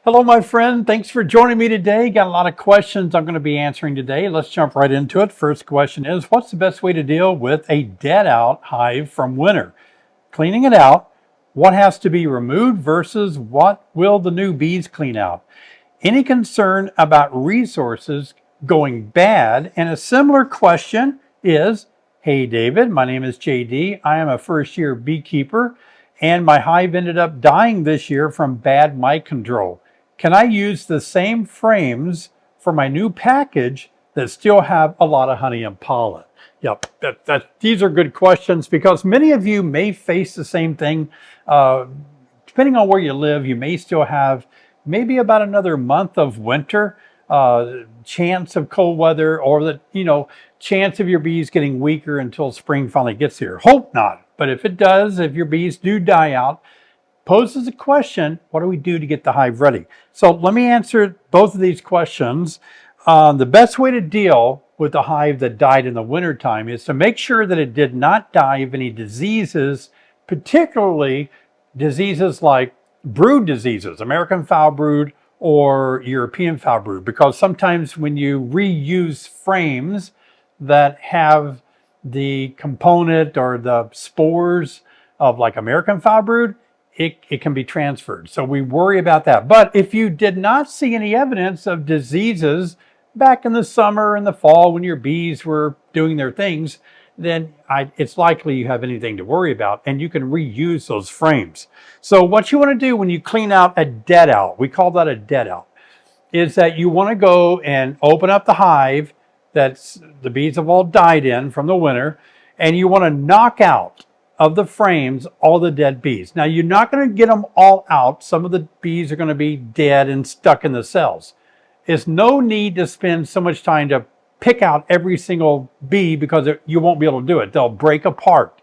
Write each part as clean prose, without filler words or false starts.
Hello, my friend. Thanks for joining me today. Got a lot of questions I'm going to be answering today. Let's jump right into it. First question is, what's the best way to deal with a dead out hive from winter? Cleaning it out, what has to be removed versus what will the new bees clean out? Any concern about resources going bad? And a similar question is, hey David, my name is JD. I am a first-year beekeeper and my hive ended up dying this year from bad mite control. Can I use the same frames for my new package that still have a lot of honey and pollen? Yep, these are good questions because many of you may face the same thing. Depending on where you live, you may still have maybe about another month of winter, chance of cold weather, or the chance of your bees getting weaker until spring finally gets here. Hope not, but if it does, if your bees do die out, poses a question, what do we do to get the hive ready? So let me answer both of these questions. The best way to deal with the hive that died in the wintertime is to make sure that it did not die of any diseases, particularly diseases like brood diseases, American foul brood or European foul brood, because sometimes when you reuse frames that have the component or the spores of like American foul brood, it can be transferred. So we worry about that. But if you did not see any evidence of diseases back in the summer and the fall when your bees were doing their things, then it's likely you have anything to worry about and you can reuse those frames. So what you want to do when you clean out a dead out, we call that a dead out, is that you want to go and open up the hive that the bees have all died in from the winter, and you want to knock out of the frames all the dead bees. Now you're not going to get them all out. Some of the bees are going to be dead and stuck in the cells. There's no need to spend so much time to pick out every single bee because you won't be able to do it. They'll break apart.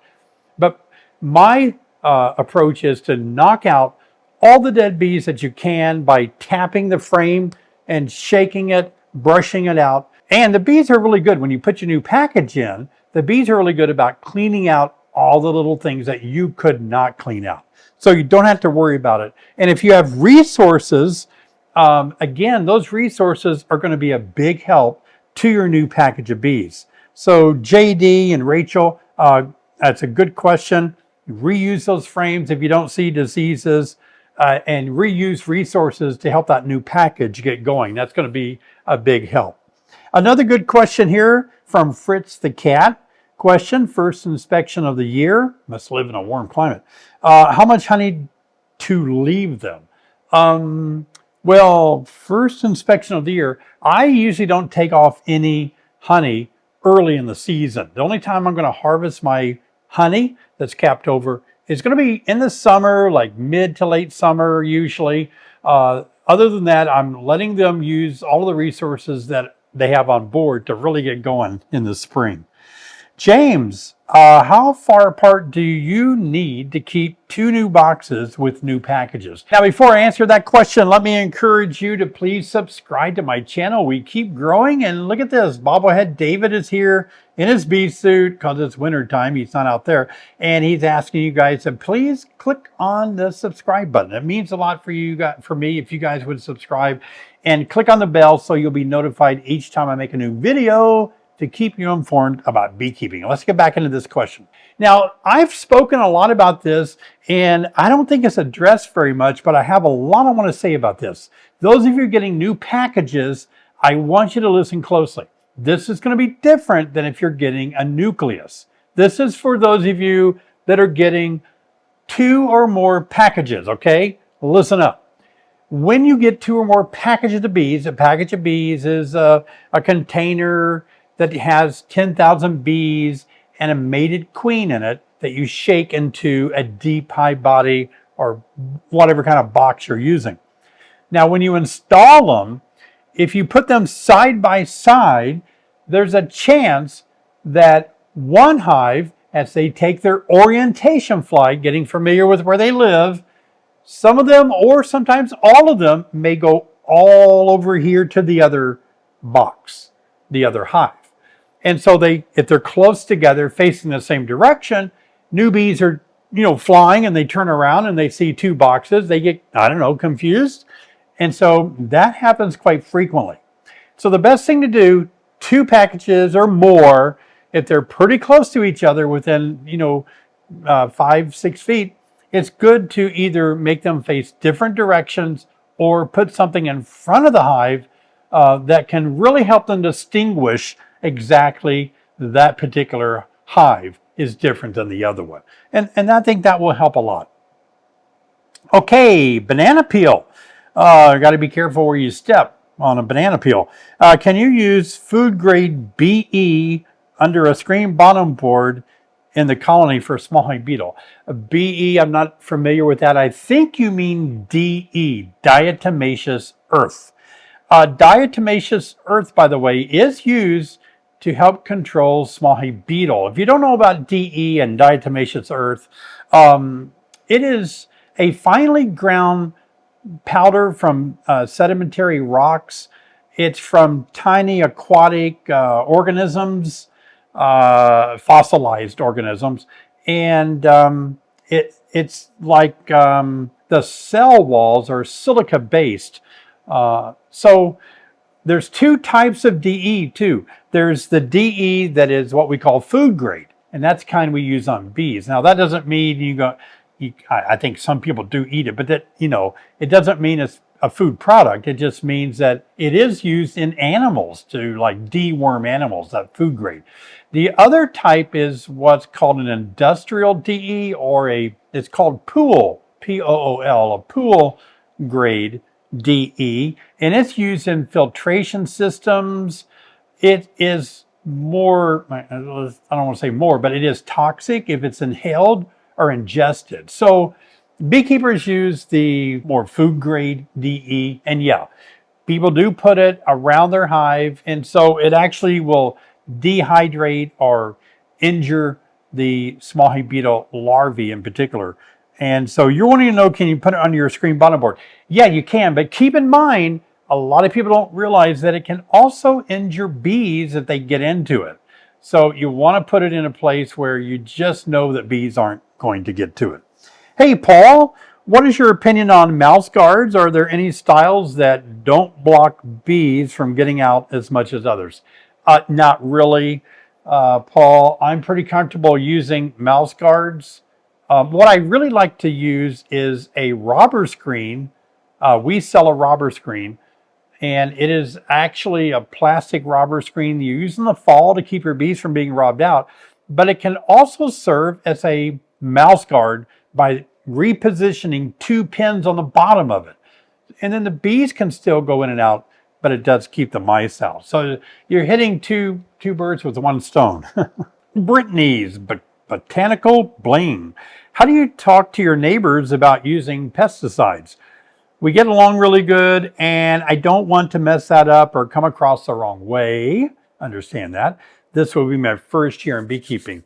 But my approach is to knock out all the dead bees that you can by tapping the frame and shaking it, brushing it out. And the bees are really good when you put your new package in. The bees are really good about cleaning out all the little things that you could not clean out. So you don't have to worry about it. And if you have resources, again, those resources are going to be a big help to your new package of bees. So JD and Rachel, that's a good question. Reuse those frames if you don't see diseases, and reuse resources to help that new package get going. That's going to be a big help. Another good question here from Fritz the cat. Question, first inspection of the year, must live in a warm climate. How much honey to leave them? Well, first inspection of the year, I usually don't take off any honey early in the season. The only time I'm going to harvest my honey that's capped over is going to be in the summer, like mid to late summer usually. Other than that, I'm letting them use all of the resources that they have on board to really get going in the spring. James, how far apart do you need to keep 2 new boxes with new packages? Now, before I answer that question, let me encourage you to please subscribe to my channel. We keep growing, and look at this. Bobblehead David is here in his bee suit because it's winter time. He's not out there, and he's asking you guys to please click on the subscribe button. It means a lot for you guys, for me, if you guys would subscribe, and click on the bell so you'll be notified each time I make a new video to keep you informed about beekeeping. Let's get back into this question. Now, I've spoken a lot about this, and I don't think it's addressed very much, but I have a lot I want to say about this. Those of you getting new packages, I want you to listen closely. This is going to be different than if you're getting a nucleus. This is for those of you that are getting 2 or more packages, okay? Listen up. When you get 2 or more packages of bees, a package of bees is a container that has 10,000 bees and a mated queen in it that you shake into a deep hive body or whatever kind of box you're using. Now, when you install them, if you put them side by side, there's a chance that one hive, as they take their orientation flight, getting familiar with where they live, some of them, or sometimes all of them, may go all over here to the other box, the other hive. And so if they're close together facing the same direction, newbies are, flying and they turn around and they see 2 boxes. They get, confused. And so that happens quite frequently. So the best thing to do, 2 packages or more, if they're pretty close to each other within, 5-6 feet, it's good to either make them face different directions or put something in front of the hive that can really help them distinguish exactly that particular hive is different than the other one. And I think that will help a lot. Okay, banana peel. Got to be careful where you step on a banana peel. Can you use food grade BE under a screen bottom board in the colony for a small hive beetle? BE, I'm not familiar with that. I think you mean DE, diatomaceous earth. Diatomaceous earth, by the way, is used to help control small hive beetle. If you don't know about DE and diatomaceous earth, it is a finely ground powder from sedimentary rocks. It's from tiny aquatic organisms, fossilized organisms, and it's like the cell walls are silica based. So there's 2 types of DE too. There's the DE that is what we call food grade, and that's the kind we use on bees. Now that doesn't mean I think some people do eat it, but that, it doesn't mean it's a food product. It just means that it is used in animals to like deworm animals, that food grade. The other type is what's called an industrial DE, or it's called pool, P-O-O-L, a pool grade DE, and it's used in filtration systems. It is more, I don't want to say more, but it is toxic if it's inhaled or ingested. So beekeepers use the more food grade DE, and yeah, people do put it around their hive, and so it actually will dehydrate or injure the small hive beetle larvae in particular. And so you're wanting to know, can you put it on your screen bottom board? Yeah, you can, but keep in mind, a lot of people don't realize that it can also injure bees if they get into it. So you want to put it in a place where you just know that bees aren't going to get to it. Hey, Paul, what is your opinion on mouse guards? Are there any styles that don't block bees from getting out as much as others? Not really, Paul. I'm pretty comfortable using mouse guards. What I really like to use is a robber screen. We sell a robber screen, and it is actually a plastic robber screen you use in the fall to keep your bees from being robbed out, but it can also serve as a mouse guard by repositioning 2 pins on the bottom of it. And then the bees can still go in and out, but it does keep the mice out. So you're hitting two birds with 1 stone. Brittany's Botanical Bling. How do you talk to your neighbors about using pesticides? We get along really good, and I don't want to mess that up or come across the wrong way. Understand that. This will be my first year in beekeeping.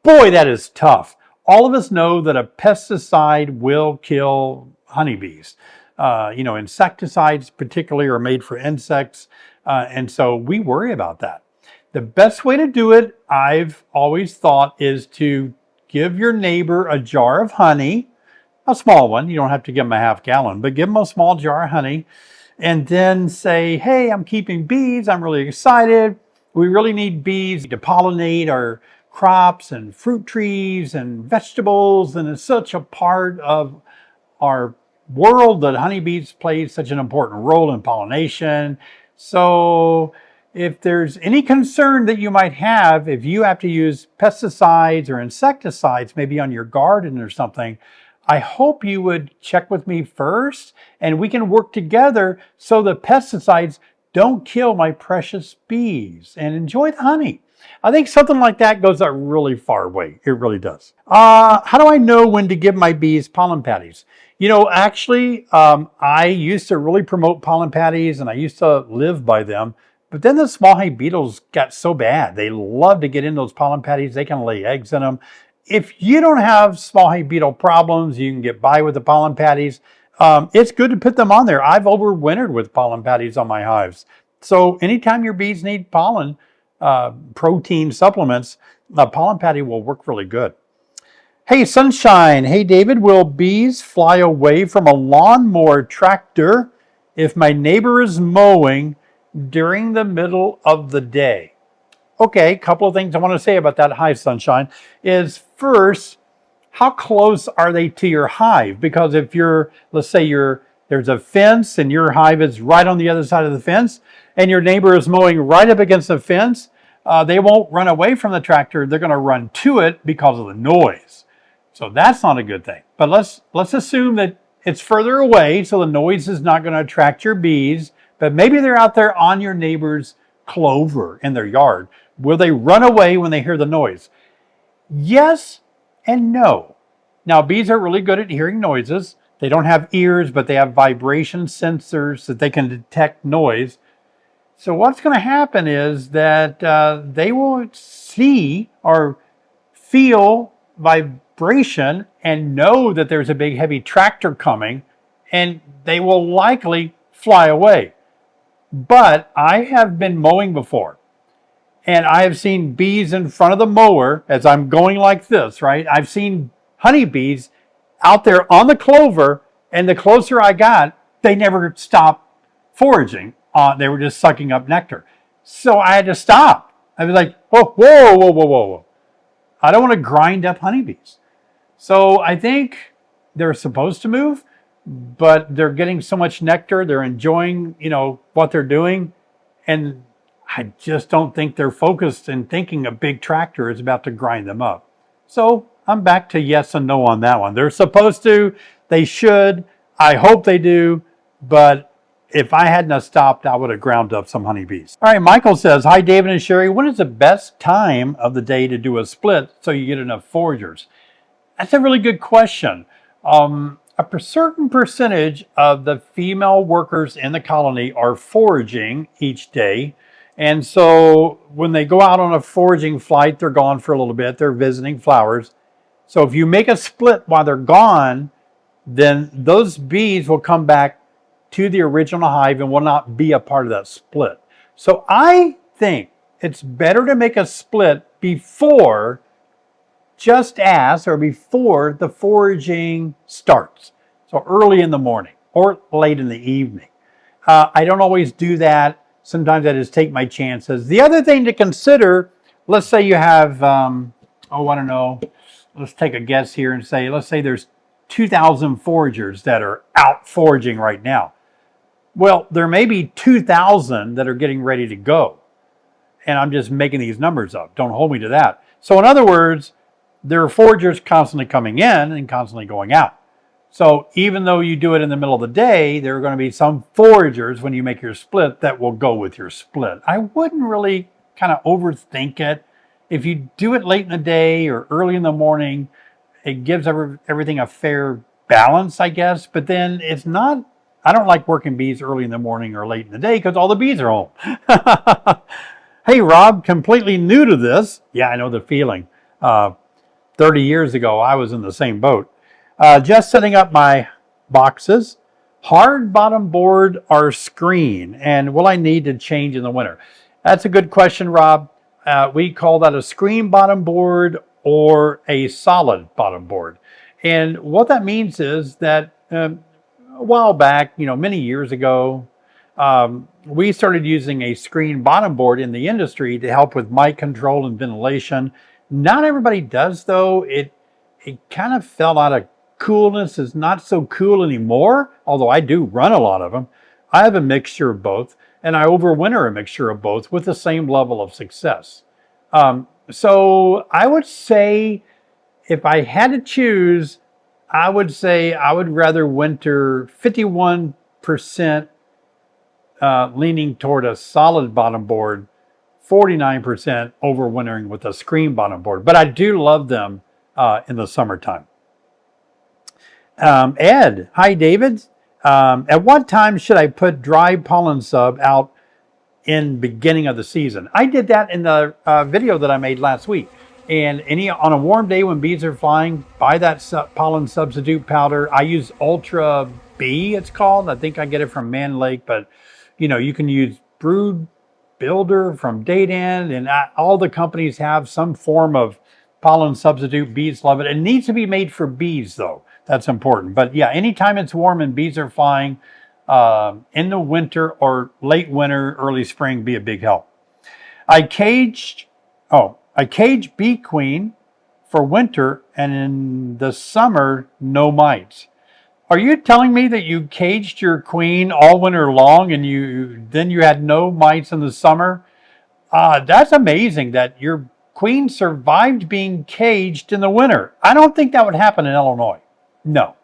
Boy, that is tough. All of us know that a pesticide will kill honeybees. Insecticides particularly are made for insects, and so we worry about that. The best way to do it, I've always thought, is to give your neighbor a jar of honey, a small one. You don't have to give them a half gallon, but give them a small jar of honey, and then say, hey, I'm keeping bees. I'm really excited. We really need bees to pollinate our crops and fruit trees and vegetables, and it's such a part of our world that honeybees play such an important role in pollination. So if there's any concern that you might have, if you have to use pesticides or insecticides, maybe on your garden or something, I hope you would check with me first, and we can work together so the pesticides don't kill my precious bees, and enjoy the honey. I think something like that goes a really far way. It really does. How do I know when to give my bees pollen patties? I used to really promote pollen patties, and I used to live by them. But then the small hive beetles got so bad. They love to get in those pollen patties. They can lay eggs in them. If you don't have small hive beetle problems, you can get by with the pollen patties. It's good to put them on there. I've overwintered with pollen patties on my hives. So anytime your bees need pollen, protein supplements, a pollen patty will work really good. Hey, Sunshine. Hey, David, will bees fly away from a lawnmower tractor if my neighbor is mowing during the middle of the day. Okay, a couple of things I want to say about that hive, Sunshine, is first, how close are they to your hive? Because if you're, let's say there's a fence and your hive is right on the other side of the fence and your neighbor is mowing right up against the fence, they won't run away from the tractor. They're going to run to it because of the noise. So that's not a good thing. But let's assume that it's further away, so the noise is not going to attract your bees, but maybe they're out there on your neighbor's clover in their yard. Will they run away when they hear the noise? Yes and no. Now, bees are really good at hearing noises. They don't have ears, but they have vibration sensors that they can detect noise. So what's going to happen is that they will see or feel vibration and know that there's a big heavy tractor coming, and they will likely fly away. But I have been mowing before, and I have seen bees in front of the mower as I'm going like this, right? I've seen honeybees out there on the clover, and the closer I got, they never stopped foraging. They were just sucking up nectar. So I had to stop. I was like, whoa, whoa, whoa, whoa, whoa. I don't want to grind up honeybees. So I think they're supposed to move, but they're getting so much nectar. They're enjoying, what they're doing. And I just don't think they're focused and thinking a big tractor is about to grind them up. So I'm back to yes and no on that one. They're supposed to, they should, I hope they do, but if I hadn't stopped, I would have ground up some honeybees. All right, Michael says, hi, David and Sherry. When is the best time of the day to do a split so you get enough foragers? That's a really good question. A certain percentage of the female workers in the colony are foraging each day. And so when they go out on a foraging flight, they're gone for a little bit. They're visiting flowers. So if you make a split while they're gone, then those bees will come back to the original hive and will not be a part of that split. So I think it's better to make a split before the foraging starts. So early in the morning or late in the evening. I don't always do that. Sometimes I just take my chances. The other thing to consider, let's say you have, I don't know, let's take a guess here and say, let's say there's 2,000 foragers that are out foraging right now. Well, there may be 2,000 that are getting ready to go. And I'm just making these numbers up. Don't hold me to that. So in other words, there are foragers constantly coming in and constantly going out. So even though you do it in the middle of the day, there are going to be some foragers when you make your split that will go with your split. I wouldn't really kind of overthink it. If you do it late in the day or early in the morning, it gives everything a fair balance, I guess. But then it's not, I don't like working bees early in the morning or late in the day because all the bees are home. Hey, Rob, completely new to this. Yeah, I know the feeling. 30 years ago, I was in the same boat. Just setting up my boxes, hard bottom board or screen, and will I need to change in the winter? That's a good question, Rob. We call that a screen bottom board or a solid bottom board. And what that means is that a while back, many years ago, we started using a screen bottom board in the industry to help with mite control and ventilation. Not everybody does, though. It kind of fell out of coolness. Is not so cool anymore, although I do run a lot of them. I have a mixture of both, and I overwinter a mixture of both with the same level of success. So I would say if I had to choose, I would say I would rather winter 51% leaning toward a solid bottom board, 49% overwintering with a screen bottom board. But I do love them in the summertime. Ed, hi David. At what time should I put dry pollen sub out in beginning of the season? I did that in the video that I made last week. And on a warm day when bees are flying, buy that pollen substitute powder. I use Ultra B, it's called. I think I get it from Man Lake, but you can use Brood Builder from Dayton, and all the companies have some form of pollen substitute. Bees love it. It needs to be made for bees, though. That's important. But yeah, anytime it's warm and bees are flying, in the winter or late winter, early spring be a big help. I cage bee queen for winter, and in the summer, no mites. Are you telling me that you caged your queen all winter long and you had no mites in the summer? That's amazing that your queen survived being caged in the winter. I don't think that would happen in Illinois. No.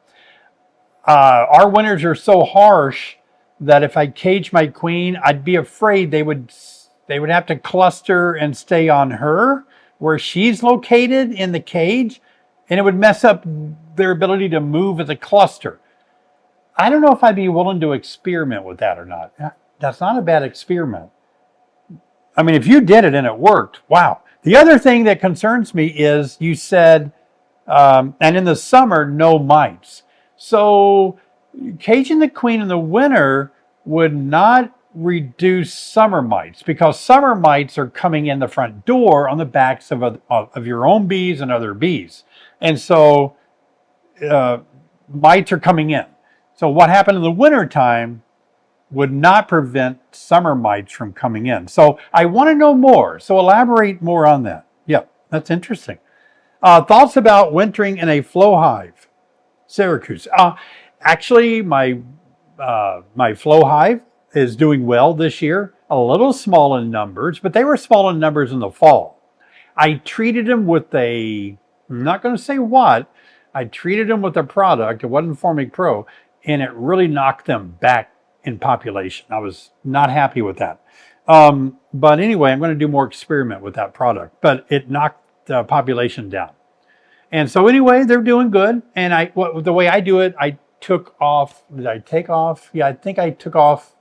Our winters are so harsh that if I cage my queen, I'd be afraid they would have to cluster and stay on her where she's located in the cage, and it would mess up their ability to move as a cluster. I don't know if I'd be willing to experiment with that or not. That's not a bad experiment. I mean, if you did it and it worked, wow. The other thing that concerns me is you said, and in the summer, no mites. So caging the queen in the winter would not reduce summer mites, because summer mites are coming in the front door on the backs of your own bees and other bees. And so mites are coming in. So what happened in the winter time would not prevent summer mites from coming in. So I want to know more. So elaborate more on that. Yep, that's interesting. Thoughts about wintering in a flow hive, Syracuse. Actually, my flow hive is doing well this year. A little small in numbers, but they were small in numbers in the fall. I treated them with I'm not going to say what, I treated them with a product, it wasn't Formic Pro, and it really knocked them back in population. I was not happy with that. But anyway, I'm going to do more experiment with that product, but it knocked the population down. And so anyway, they're doing good. And the way I do it, I took off, did I take off? Yeah, I think I took off.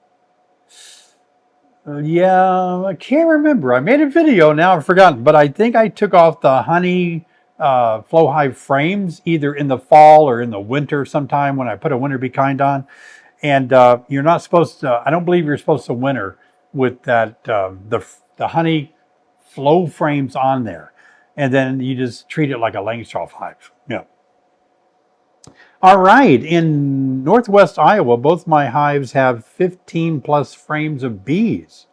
I can't remember. I made a video, now I've forgotten, but I think I took off the honey flow hive frames either in the fall or in the winter sometime when I put a winter be kind on. And you're not supposed to, I don't believe you're supposed to winter with that, the honey flow frames on there. And then you just treat it like a Langstroth hive. Yeah. All right. In Northwest Iowa, both my hives have 15 plus frames of bees.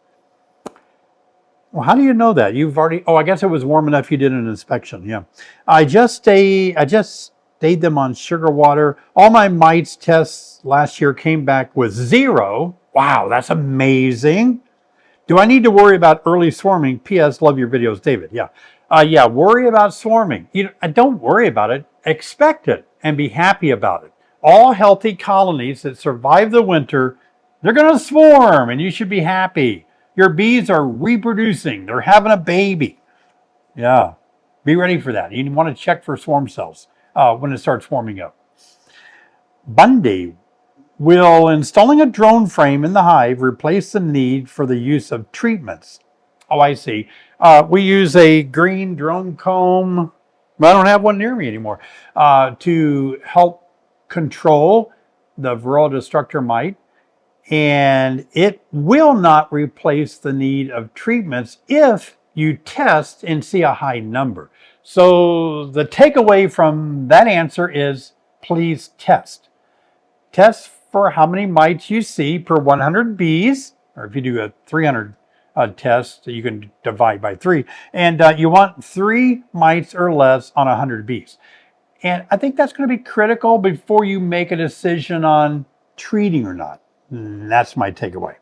Well, how do you know that? You've already, I guess it was warm enough you did an inspection. Yeah. I just stayed them on sugar water. All my mites tests last year came back with 0. Wow, that's amazing. Do I need to worry about early swarming? P.S. Love your videos, David. Yeah. Worry about swarming. Don't worry about it. Expect it and be happy about it. All healthy colonies that survive the winter, they're going to swarm, and you should be happy. Your bees are reproducing. They're having a baby. Yeah. Be ready for that. You want to check for swarm cells when it starts swarming up. Bundy, will installing a drone frame in the hive replace the need for the use of treatments? Oh, I see. We use a green drone comb. I don't have one near me anymore. To help control the varroa destructor mite. And it will not replace the need of treatments if you test and see a high number. So the takeaway from that answer is please test. Test for how many mites you see per 100 bees, or if you do a 300 test, you can divide by 3. And you want 3 mites or less on 100 bees. And I think that's going to be critical before you make a decision on treating or not. That's my takeaway.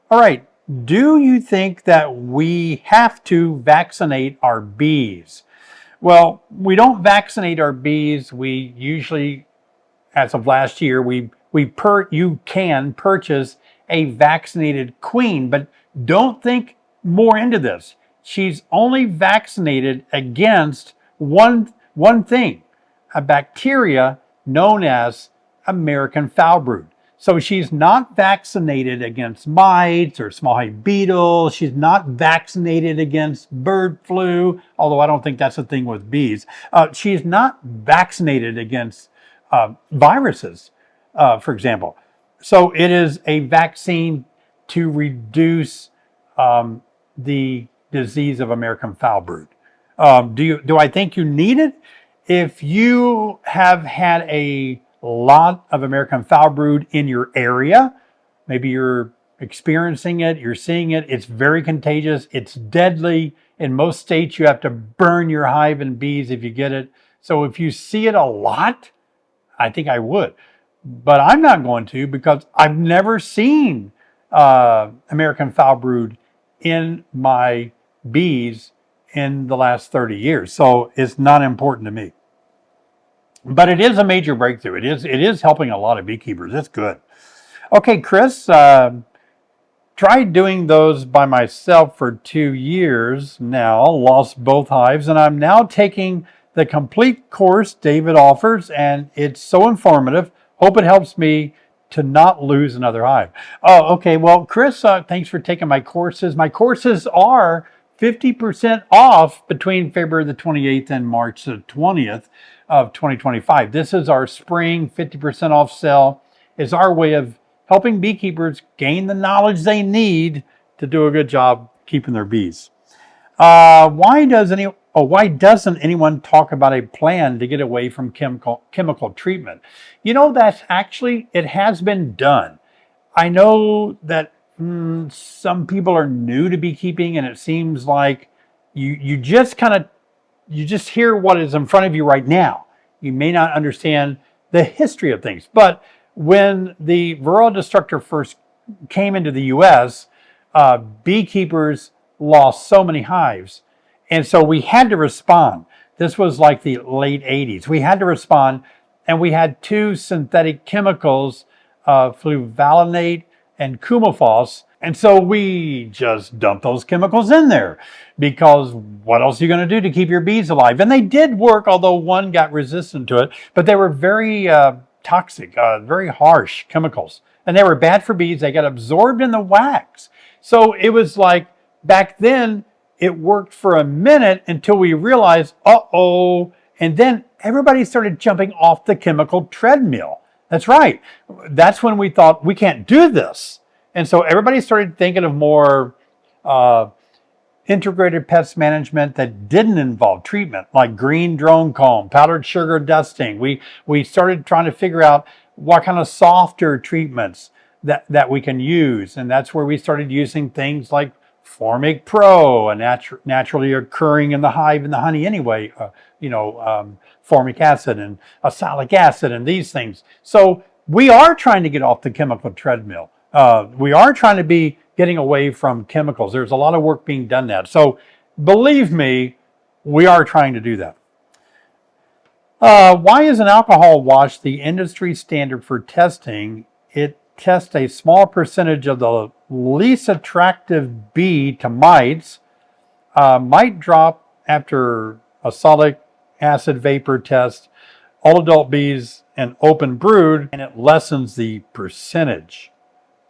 All right. Do you think that we have to vaccinate our bees? Well, we don't vaccinate our bees. We usually, as of last year, you can purchase a vaccinated queen, but don't think more into this. She's only vaccinated against one thing, a bacteria known as American foul brood. So she's not vaccinated against mites or small hive beetles. She's not vaccinated against bird flu, although I don't think that's a thing with bees. She's not vaccinated against viruses, for example. So it is a vaccine to reduce the disease of American foul brood. Do I think you need it? If you have had a a lot of American foul brood in your area. Maybe you're experiencing it, you're seeing it. It's very contagious. It's deadly. In most states, you have to burn your hive and bees if you get it. So if you see it a lot, I think I would. But I'm not going to, because I've never seen American foul brood in my bees in the last 30 years. So it's not important to me. But it is a major breakthrough. It is helping a lot of beekeepers. It's good. Okay, Chris, tried doing those by myself for 2 years now, lost both hives, and I'm now taking the complete course David offers, and it's so informative. Hope it helps me to not lose another hive. Oh, okay. Well, Chris, thanks for taking my courses. My courses are 50% off between February the 28th and March the 20th of 2025. This is our spring 50% off sale. It's our way of helping beekeepers gain the knowledge they need to do a good job keeping their bees. Why doesn't anyone talk about a plan to get away from chemical treatment? You know, it has been done. I know that some people are new to beekeeping, and it seems like you just hear what is in front of you right now. You may not understand the history of things, but when the Varroa destructor first came into the U.S., beekeepers lost so many hives. And so we had to respond. This was like the late 80s. We had to respond, and we had 2 synthetic chemicals, fluvalinate and Coumaphos. And so we just dumped those chemicals in there, because what else are you going to do to keep your bees alive? And they did work, although one got resistant to it, but they were very toxic, very harsh chemicals. And they were bad for bees. They got absorbed in the wax. So it was like, back then, it worked for a minute until we realized, uh-oh. And then everybody started jumping off the chemical treadmill. That's right. That's when we thought, we can't do this. And so everybody started thinking of more integrated pest management that didn't involve treatment, like green drone comb, powdered sugar dusting. We started trying to figure out what kind of softer treatments that we can use. And that's where we started using things like Formic Pro, a naturally occurring in the hive and the honey anyway, formic acid and oxalic acid and these things. So we are trying to get off the chemical treadmill. We are trying to be getting away from chemicals. There's a lot of work being done now. So believe me, we are trying to do that. Why is an alcohol wash the industry standard for testing? It tests a small percentage of the least attractive bee to mites. Mite drop after oxalic acid vapor test, all adult bees and open brood, and it lessens the percentage.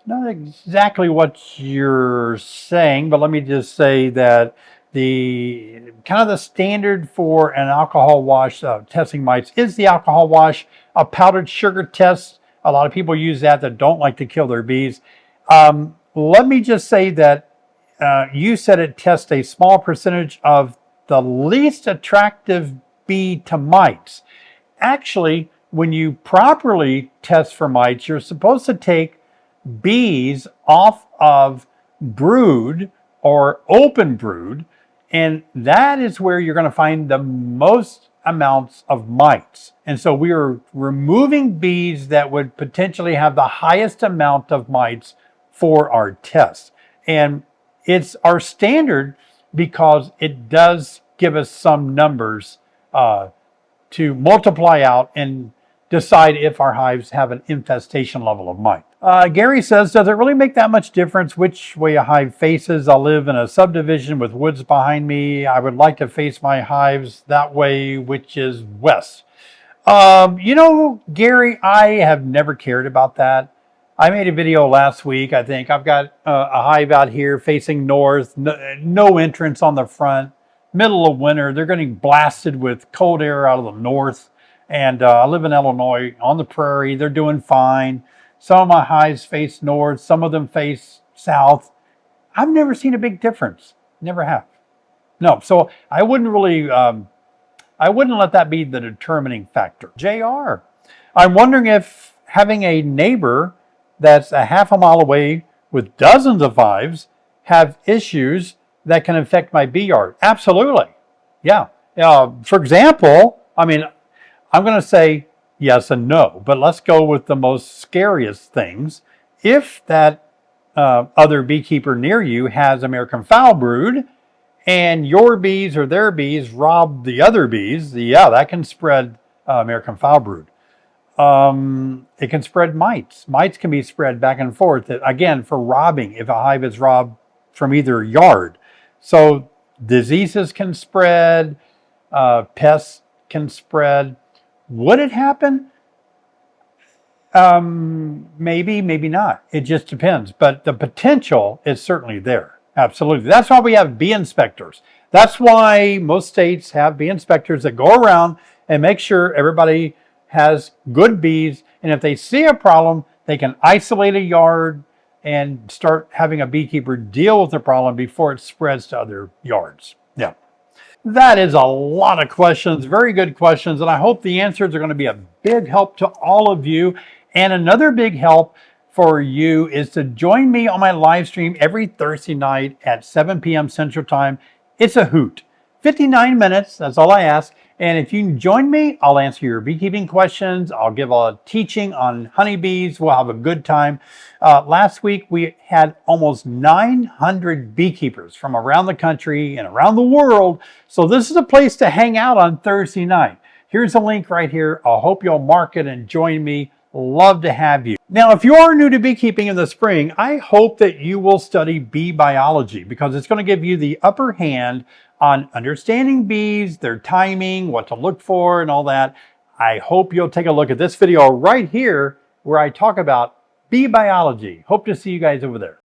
Not exactly what you're saying, but let me just say that the kind of the standard for an alcohol wash testing mites is the alcohol wash, a powdered sugar test. A lot of people use that don't like to kill their bees. Let me just say that you said it tests a small percentage of the least attractive bee to mites. Actually, when you properly test for mites, you're supposed to take bees off of brood or open brood, and that is where you're going to find the most amounts of mites. And so we are removing bees that would potentially have the highest amount of mites for our test. And it's our standard because it does give us some numbers to multiply out and decide if our hives have an infestation level of mite. Gary says, does it really make that much difference which way a hive faces? I live in a subdivision with woods behind me. I would like to face my hives that way, which is west. Gary, I have never cared about that. I made a video last week, I think. I've got a hive out here facing north, no entrance on the front, middle of winter. They're getting blasted with cold air out of the north. And I live in Illinois on the prairie. They're doing fine. Some of my hives face north. Some of them face south. I've never seen a big difference. Never have. No, so I wouldn't really, I wouldn't let that be the determining factor. JR, I'm wondering if having a neighbor that's a half a mile away with dozens of hives have issues that can affect my bee yard. Absolutely. Yeah. For example, I mean, I'm going to say yes and no, but let's go with the most scariest things. If that other beekeeper near you has American foul brood and your bees or their bees rob the other bees, yeah, that can spread American foul brood. It can spread mites. Mites can be spread back and forth, again, for robbing, if a hive is robbed from either yard. So diseases can spread, pests can spread. Would it happen? Maybe, maybe not. It just depends. But the potential is certainly there. Absolutely. That's why we have bee inspectors. That's why most states have bee inspectors that go around and make sure everybody has good bees. And if they see a problem, they can isolate a yard and start having a beekeeper deal with the problem before it spreads to other yards. Yeah. That is a lot of questions, very good questions, and I hope the answers are going to be a big help to all of you. And another big help for you is to join me on my live stream every Thursday night at 7 p.m. Central Time. It's a hoot. 59 minutes, that's all I ask. And if you can join me, I'll answer your beekeeping questions. I'll give a teaching on honeybees. We'll have a good time. Last week, we had almost 900 beekeepers from around the country and around the world. So this is a place to hang out on Thursday night. Here's a link right here. I hope you'll mark it and join me. Love to have you. Now, if you are new to beekeeping in the spring, I hope that you will study bee biology because it's going to give you the upper hand on understanding bees, their timing, what to look for, and all that. I hope you'll take a look at this video right here where I talk about bee biology. Hope to see you guys over there.